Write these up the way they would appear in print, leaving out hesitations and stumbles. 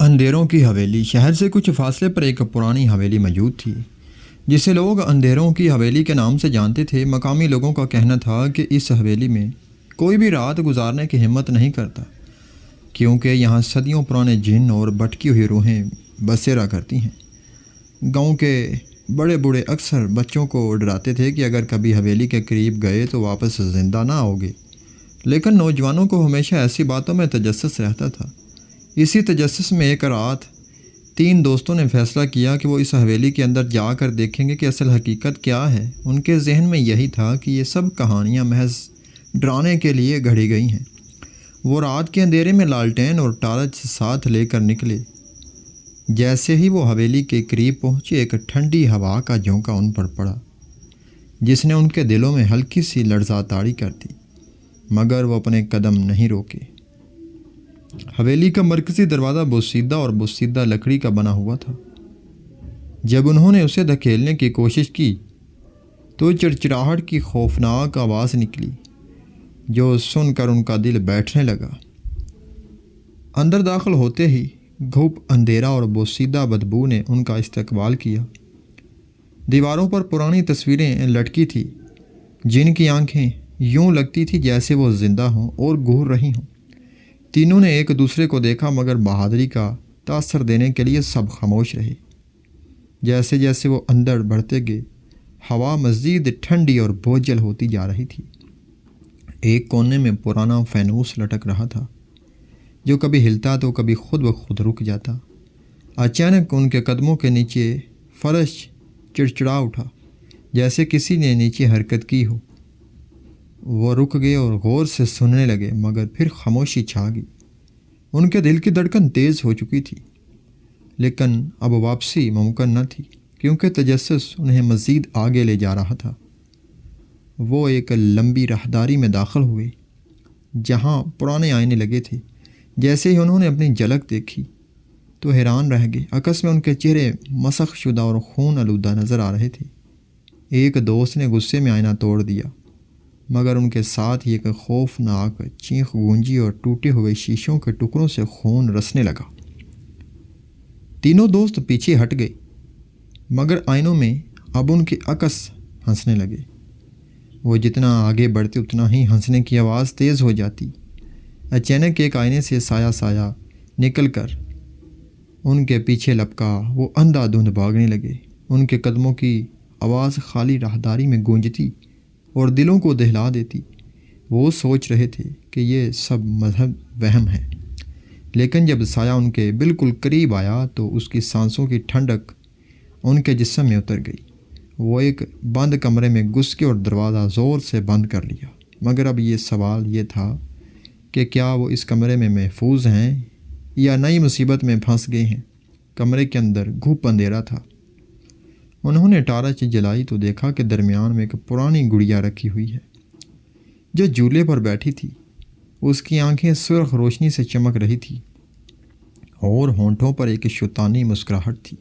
اندھیروں کی حویلی۔ شہر سے کچھ فاصلے پر ایک پرانی حویلی موجود تھی جسے لوگ اندھیروں کی حویلی کے نام سے جانتے تھے۔ مقامی لوگوں کا کہنا تھا کہ اس حویلی میں کوئی بھی رات گزارنے کی ہمت نہیں کرتا کیونکہ یہاں صدیوں پرانے جن اور بھٹکی ہوئی روحیں بسیرا کرتی ہیں۔ گاؤں کے بڑے بوڑھے اکثر بچوں کو ڈراتے تھے کہ اگر کبھی حویلی کے قریب گئے تو واپس زندہ نہ ہوگے، لیکن نوجوانوں کو ہمیشہ ایسی باتوں میں تجسس رہتا تھا۔ اسی تجسس میں ایک رات 3 دوستوں نے فیصلہ کیا کہ وہ اس حویلی کے اندر جا کر دیکھیں گے کہ اصل حقیقت کیا ہے۔ ان کے ذہن میں یہی تھا کہ یہ سب کہانیاں محض ڈرانے کے لیے گھڑی گئی ہیں۔ وہ رات کے اندھیرے میں لالٹین اور ٹارچ ساتھ لے کر نکلے۔ جیسے ہی وہ حویلی کے قریب پہنچے، ایک ٹھنڈی ہوا کا جھونکا ان پر پڑا جس نے ان کے دلوں میں ہلکی سی لرزہ طاری کر دی، مگر وہ اپنے قدم نہیں روکے۔ حویلی کا مرکزی دروازہ بوسیدہ اور بوسیدہ لکڑی کا بنا ہوا تھا۔ جب انہوں نے اسے دھکیلنے کی کوشش کی تو چڑچڑاہٹ کی خوفناک آواز نکلی جو سن کر ان کا دل بیٹھنے لگا۔ اندر داخل ہوتے ہی گھوپ اندھیرا اور بوسیدہ بدبو نے ان کا استقبال کیا۔ دیواروں پر پرانی تصویریں لٹکی تھیں جن کی آنکھیں یوں لگتی تھی جیسے وہ زندہ ہوں اور گھور رہی ہوں۔ تینوں نے ایک دوسرے کو دیکھا مگر بہادری کا تاثر دینے کے لیے سب خاموش رہے۔ جیسے جیسے وہ اندر بڑھتے گئے، ہوا مزید ٹھنڈی اور بوجھل ہوتی جا رہی تھی۔ ایک کونے میں پرانا فانوس لٹک رہا تھا جو کبھی ہلتا تو کبھی خود بخود رک جاتا۔ اچانک ان کے قدموں کے نیچے فرش چڑچڑا اٹھا جیسے کسی نے نیچے حرکت کی ہو۔ وہ رک گئے اور غور سے سننے لگے، مگر پھر خاموشی چھا گئی۔ ان کے دل کی دھڑکن تیز ہو چکی تھی، لیکن اب واپسی ممکن نہ تھی کیونکہ تجسس انہیں مزید آگے لے جا رہا تھا۔ وہ ایک لمبی راہداری میں داخل ہوئے جہاں پرانے آئینے لگے تھے۔ جیسے ہی انہوں نے اپنی جھلک دیکھی تو حیران رہ گئے۔ عکس میں ان کے چہرے مسخ شدہ اور خون آلودہ نظر آ رہے تھے۔ ایک دوست نے غصے میں آئینہ توڑ دیا، مگر ان کے ساتھ ہی ایک خوفناک چیخ گونجی اور ٹوٹے ہوئے شیشوں کے ٹکڑوں سے خون رسنے لگا۔ تینوں دوست پیچھے ہٹ گئے، مگر آئینوں میں اب ان کے عکس ہنسنے لگے۔ وہ جتنا آگے بڑھتے اتنا ہی ہنسنے کی آواز تیز ہو جاتی۔ اچانک ایک آئینے سے سایہ نکل کر ان کے پیچھے لپکا۔ وہ اندھا دھند بھاگنے لگے۔ ان کے قدموں کی آواز خالی راہداری میں گونجتی اور دلوں کو دہلا دیتی۔ وہ سوچ رہے تھے کہ یہ سب مذہب وہم ہے، لیکن جب سایہ ان کے بالکل قریب آیا تو اس کی سانسوں کی ٹھنڈک ان کے جسم میں اتر گئی۔ وہ ایک بند کمرے میں گھس کے اور دروازہ زور سے بند کر لیا۔ مگر اب یہ سوال یہ تھا کہ کیا وہ اس کمرے میں محفوظ ہیں یا نئی مصیبت میں پھنس گئے ہیں۔ کمرے کے اندر گھوپ اندھیرا تھا۔ انہوں نے ٹارچ جلائی تو دیکھا کہ درمیان میں ایک پرانی گڑیا رکھی ہوئی ہے جو جھولے پر بیٹھی تھی۔ اس کی آنکھیں سرخ روشنی سے چمک رہی تھی اور ہونٹوں پر ایک شیطانی مسکراہٹ تھی۔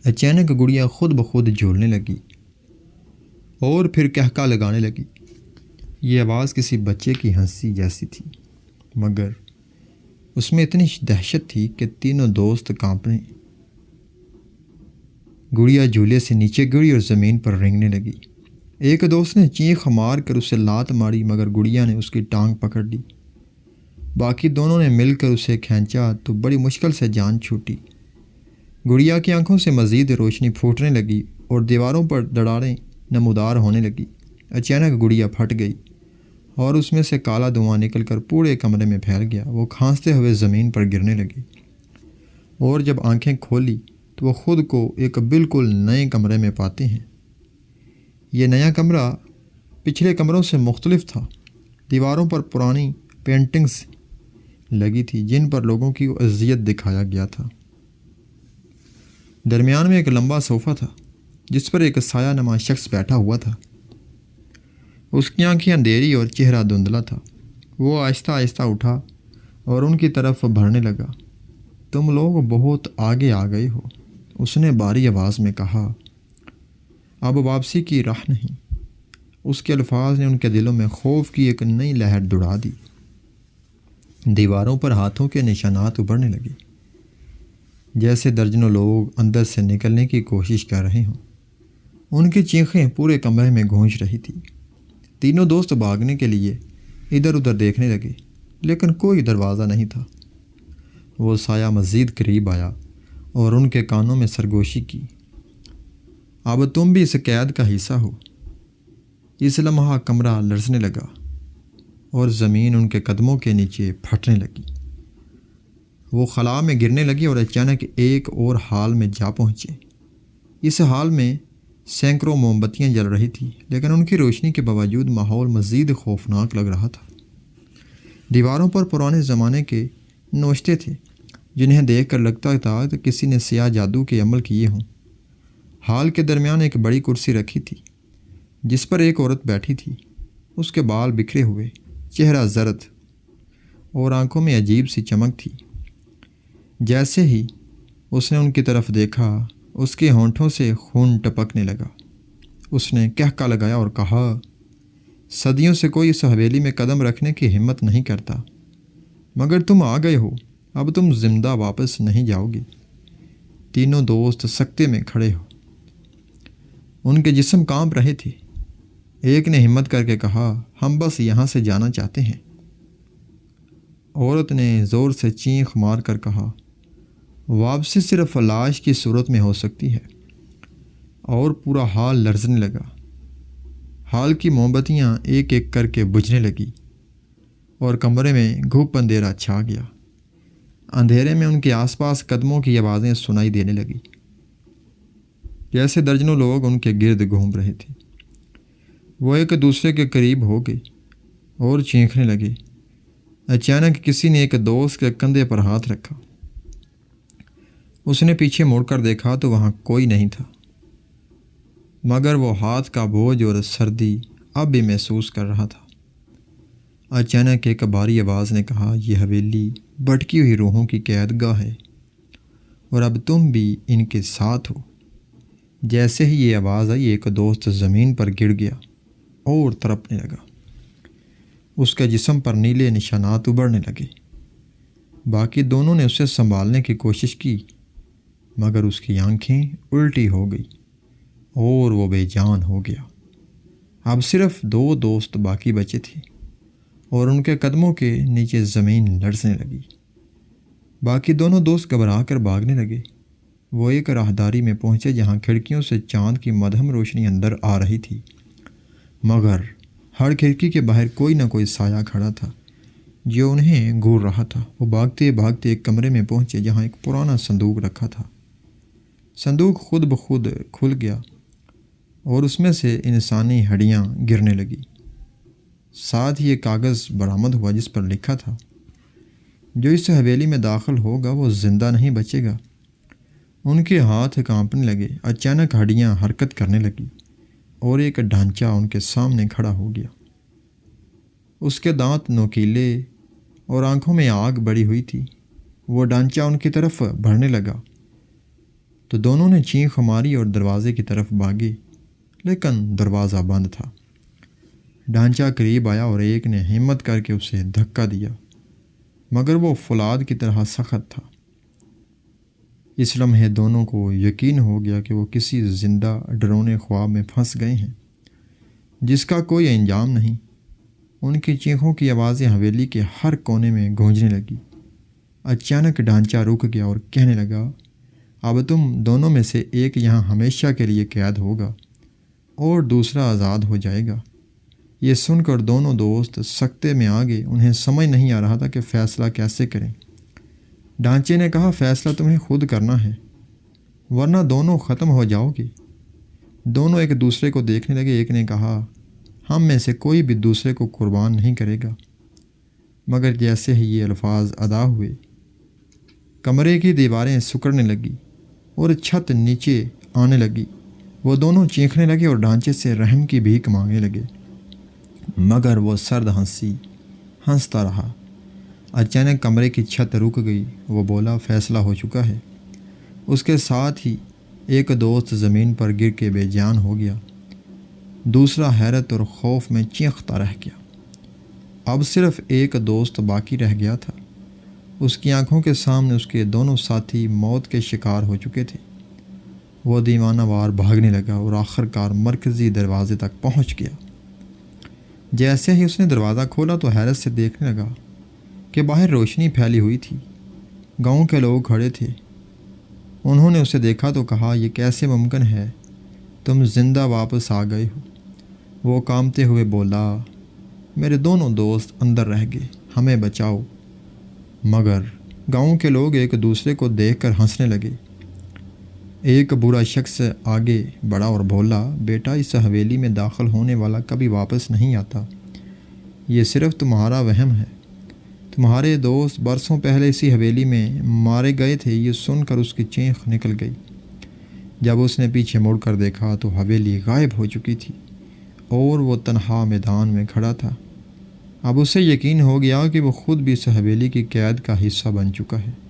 اچانک گڑیا خود بخود جھولنے لگی اور پھر قہقہ لگانے لگی۔ یہ آواز کسی بچے کی ہنسی جیسی تھی، مگر اس میں اتنی دہشت تھی کہ تینوں دوست کانپنے۔ گڑیا جھولے سے نیچے گری اور زمین پر رینگنے لگی۔ ایک دوست نے چیخ مار کر اسے لات ماری، مگر گڑیا نے اس کی ٹانگ پکڑ لی۔ باقی دونوں نے مل کر اسے کھینچا تو بڑی مشکل سے جان چھوٹی۔ گڑیا کی آنکھوں سے مزید روشنی پھوٹنے لگی اور دیواروں پر دراڑیں نمودار ہونے لگی۔ اچانک گڑیا پھٹ گئی اور اس میں سے کالا دھواں نکل کر پورے کمرے میں پھیل گیا۔ وہ کھانستے ہوئے زمین پر گرنے لگے اور جب آنکھیں کھولی تو وہ خود کو ایک بالکل نئے کمرے میں پاتے ہیں۔ یہ نیا کمرہ پچھلے کمروں سے مختلف تھا۔ دیواروں پر پرانی پینٹنگز لگی تھی جن پر لوگوں کی اذیت دکھایا گیا تھا۔ درمیان میں ایک لمبا صوفہ تھا جس پر ایک سایہ نما شخص بیٹھا ہوا تھا۔ اس کی آنکھیں اندھیری اور چہرہ دھندلا تھا۔ وہ آہستہ آہستہ اٹھا اور ان کی طرف بڑھنے لگا۔ تم لوگ بہت آگے آ گئے ہو، اس نے بھاری آواز میں کہا۔ اب واپسی کی راہ نہیں۔ اس کے الفاظ نے ان کے دلوں میں خوف کی ایک نئی لہر دوڑا دی۔ دیواروں پر ہاتھوں کے نشانات ابھرنے لگے جیسے درجنوں لوگ اندر سے نکلنے کی کوشش کر رہے ہوں۔ ان کی چیخیں پورے کمرے میں گونج رہی تھی۔ تینوں دوست بھاگنے کے لیے ادھر ادھر دیکھنے لگے، لیکن کوئی دروازہ نہیں تھا۔ وہ سایہ مزید قریب آیا اور ان کے کانوں میں سرگوشی کی، اب تم بھی اس قید کا حصہ ہو۔ اس لمحہ کمرہ لرزنے لگا اور زمین ان کے قدموں کے نیچے پھٹنے لگی۔ وہ خلا میں گرنے لگی اور اچانک ایک اور حال میں جا پہنچے۔ اس حال میں سینکڑوں موم بتیاں جل رہی تھیں، لیکن ان کی روشنی کے باوجود ماحول مزید خوفناک لگ رہا تھا۔ دیواروں پر پرانے زمانے کے نوشتے تھے، جنہیں دیکھ کر لگتا تھا کہ کسی نے سیاہ جادو کے عمل کیے ہوں۔ حال کے درمیان ایک بڑی کرسی رکھی تھی، جس پر ایک عورت بیٹھی تھی۔ اس کے بال بکھرے ہوئے، چہرہ زرد اور آنکھوں میں عجیب سی چمک تھی۔ جیسے ہی اس نے ان کی طرف دیکھا، اس کے ہونٹوں سے خون ٹپکنے لگا۔ اس نے کہکا لگایا اور کہا، صدیوں سے کوئی اس حویلی میں قدم رکھنے کی ہمت نہیں کرتا، مگر تم آ گئے ہو، اب تم زندہ واپس نہیں جاؤ گے۔ تینوں دوست سکتے میں کھڑے ہو، ان کے جسم کانپ رہے تھے۔ ایک نے ہمت کر کے کہا، ہم بس یہاں سے جانا چاہتے ہیں۔ عورت نے زور سے چینخ مار کر کہا، واپسی صرف لاش کی صورت میں ہو سکتی ہے۔ اور پورا حال لرزنے لگا۔ حال کی موم بتیاں ایک ایک کر کے بجھنے لگی اور کمرے میں گھوپ اندھیرا چھا گیا۔ اندھیرے میں ان کے آس پاس قدموں کی آوازیں سنائی دینے لگی، جیسے درجنوں لوگ ان کے گرد گھوم رہے تھے۔ وہ ایک دوسرے کے قریب ہو گئے اور چینخنے لگے۔ اچانک کسی نے ایک دوست کے کندھے پر ہاتھ رکھا۔ اس نے پیچھے مڑ کر دیکھا تو وہاں کوئی نہیں تھا، مگر وہ ہاتھ کا بوجھ اور سردی اب بھی محسوس کر رہا تھا۔ اچانک ایک بھاری آواز نے کہا، یہ حویلی بھٹکی ہوئی روحوں کی قید گاہ ہے، اور اب تم بھی ان کے ساتھ ہو۔ جیسے ہی یہ آواز آئی، ایک دوست زمین پر گر گیا اور تڑپنے لگا۔ اس کے جسم پر نیلے نشانات ابھرنے لگے۔ باقی دونوں نے اسے سنبھالنے کی کوشش کی، مگر اس کی آنکھیں الٹی ہو گئی اور وہ بے جان ہو گیا۔ اب صرف دو دوست باقی بچے تھے اور ان کے قدموں کے نیچے زمین لرزنے لگی۔ باقی دونوں دوست گھبرا کر بھاگنے لگے۔ وہ ایک راہداری میں پہنچے جہاں کھڑکیوں سے چاند کی مدھم روشنی اندر آ رہی تھی، مگر ہر کھڑکی کے باہر کوئی نہ کوئی سایہ کھڑا تھا جو انہیں گھور رہا تھا۔ وہ بھاگتے بھاگتے ایک کمرے میں پہنچے جہاں ایک پرانا صندوق رکھا تھا۔ صندوق خود بخود کھل گیا اور اس میں سے انسانی ہڈیاں گرنے لگی۔ ساتھ ہی ایک کاغذ برآمد ہوا جس پر لکھا تھا، جو اس حویلی میں داخل ہوگا وہ زندہ نہیں بچے گا۔ ان کے ہاتھ کانپنے لگے۔ اچانک ہڈیاں حرکت کرنے لگی اور ایک ڈھانچہ ان کے سامنے کھڑا ہو گیا۔ اس کے دانت نوکیلے اور آنکھوں میں آگ بڑی ہوئی تھی۔ وہ ڈھانچہ ان کی طرف بڑھنے لگا تو دونوں نے چینخ ماری اور دروازے کی طرف بھاگے، لیکن دروازہ بند تھا۔ ڈھانچہ قریب آیا اور ایک نے ہمت کر کے اسے دھکا دیا، مگر وہ فولاد کی طرح سخت تھا۔ اس لمحے دونوں کو یقین ہو گیا کہ وہ کسی زندہ ڈرونے خواب میں پھنس گئے ہیں جس کا کوئی انجام نہیں۔ ان کی چیخوں کی آوازیں حویلی کے ہر کونے میں گونجنے لگی۔ اچانک ڈھانچہ رک گیا اور کہنے لگا، اب تم دونوں میں سے ایک یہاں ہمیشہ کے لیے قید ہوگا اور دوسرا آزاد ہو جائے گا۔ یہ سن کر دونوں دوست سکتے میں آ گئے۔ انہیں سمجھ نہیں آ رہا تھا کہ فیصلہ کیسے کریں۔ ڈھانچے نے کہا، فیصلہ تمہیں خود کرنا ہے، ورنہ دونوں ختم ہو جاؤ گے۔ دونوں ایک دوسرے کو دیکھنے لگے۔ ایک نے کہا، ہم میں سے کوئی بھی دوسرے کو قربان نہیں کرے گا۔ مگر جیسے ہی یہ الفاظ ادا ہوئے، کمرے کی دیواریں سکڑنے لگی اور چھت نیچے آنے لگی۔ وہ دونوں چیخنے لگے اور ڈھانچے سے رحم کی بھیک مانگنے لگے، مگر وہ سرد ہنسی ہنستا رہا۔ اچانک کمرے کی چھت رک گئی۔ وہ بولا، فیصلہ ہو چکا ہے۔ اس کے ساتھ ہی ایک دوست زمین پر گر کے بے جان ہو گیا، دوسرا حیرت اور خوف میں چیختا رہ گیا۔ اب صرف ایک دوست باقی رہ گیا تھا اس کی آنکھوں کے سامنے اس کے دونوں ساتھی موت کے شکار ہو چکے تھے۔ وہ دیوانہ وار بھاگنے لگا اور آخر کار مرکزی دروازے تک پہنچ گیا۔ جیسے ہی اس نے دروازہ کھولا تو حیرت سے دیکھنے لگا کہ باہر روشنی پھیلی ہوئی تھی۔ گاؤں کے لوگ کھڑے تھے۔ انہوں نے اسے دیکھا تو کہا، یہ کیسے ممکن ہے؟ تم زندہ واپس آ گئے ہو۔ وہ کانپتے ہوئے بولا، میرے دونوں دوست اندر رہ گئے، ہمیں بچاؤ۔ مگر گاؤں کے لوگ ایک دوسرے کو دیکھ کر ہنسنے لگے۔ ایک برا شخص آگے بڑھا اور بولا، بیٹا، اس حویلی میں داخل ہونے والا کبھی واپس نہیں آتا۔ یہ صرف تمہارا وہم ہے۔ تمہارے دوست برسوں پہلے اسی حویلی میں مارے گئے تھے۔ یہ سن کر اس کی چینخ نکل گئی۔ جب اس نے پیچھے مڑ کر دیکھا تو حویلی غائب ہو چکی تھی اور وہ تنہا میدان میں کھڑا تھا۔ اب اسے یقین ہو گیا کہ وہ خود بھی اس حویلی کی قید کا حصہ بن چکا ہے۔